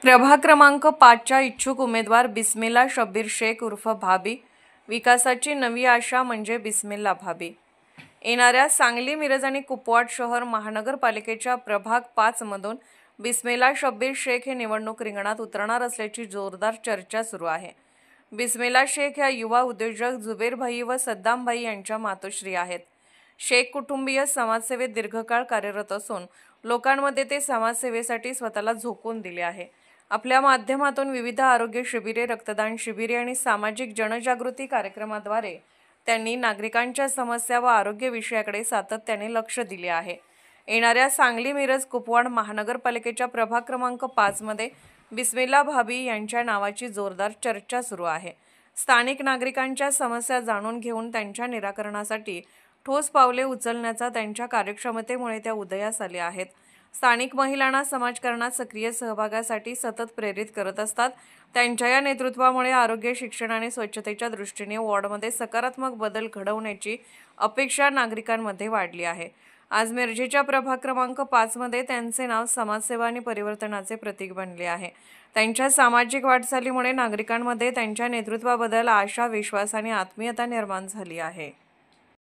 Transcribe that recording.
प्रभाग क्रमांक 5च्या इच्छुक उमेदवार बिस्मिल्ला शब्बीर शेख उर्फ भाभी। विकासाची नवी आशा म्हणजे बिस्मिल्ला भाभी। येणाऱ्या सांगली, मिरज आणि कुपवाड शहर महानगरपालिकेच्या प्रभाग 5 मधून बिस्मिल्ला शब्बीर शेख हे निवडणूक रिंगणात उतरणार असल्याची जोरदार चर्चा सुरू आहे। बिस्मिल्ला शेख या युवा उद्योजक जुबेर भाई व सद्दाम भाई यांच्या मातोश्री आहेत। शेख कुटुंबीय समाजसेवेत दीर्घकाळ कार्यरत असून लोकांमध्ये ते समाजसेवेसाठी स्वतःला झोकून दिले आहे। आपल्या माध्यमातून विविध आरोग्य शिबिरे, रक्तदान शिबिरे आणि सामाजिक जनजागृती कार्यक्रमाद्वारे त्यांनी नागरिकांच्या समस्या व आरोग्य विषयाकडे सातत्याने लक्ष दिले आहे। येणाऱ्या सांगली, मिरज, कुपवाड महानगरपालिकेच्या प्रभाग क्रमांक 5 मध्ये बिस्मिल्ला भाभी यांच्या नावाची जोरदार चर्चा सुरू आहे। स्थानिक नागरिकांच्या समस्या जाणून घेऊन त्यांच्या निराकरणासाठी ठोस पावले उचलण्याचा त्यांच्या कार्यक्षमतेमुळे त्या उदयास आल्या आहेत। स्थानिक महिलांना समाजकारणात सक्रिय सहभागासाठी सतत प्रेरित करत असतात। त्यांच्या या नेतृत्वामुळे आरोग्य, शिक्षण आणि स्वच्छतेच्या दृष्टीने वॉर्डमध्ये सकारात्मक बदल घडवण्याची अपेक्षा नागरिकांमध्ये वाढली आहे। आज मिरजेच्या प्रभाग क्रमांक 5 मध्ये त्यांचे नाव समाजसेवा आणि परिवर्तनाचे प्रतीक बनले आहे। त्यांच्या सामाजिक वाटचालीमुळे नागरिकांमध्ये त्यांच्या नेतृत्वाबद्दल आशा, विश्वास आणि आत्मीयता निर्माण झाली आहे।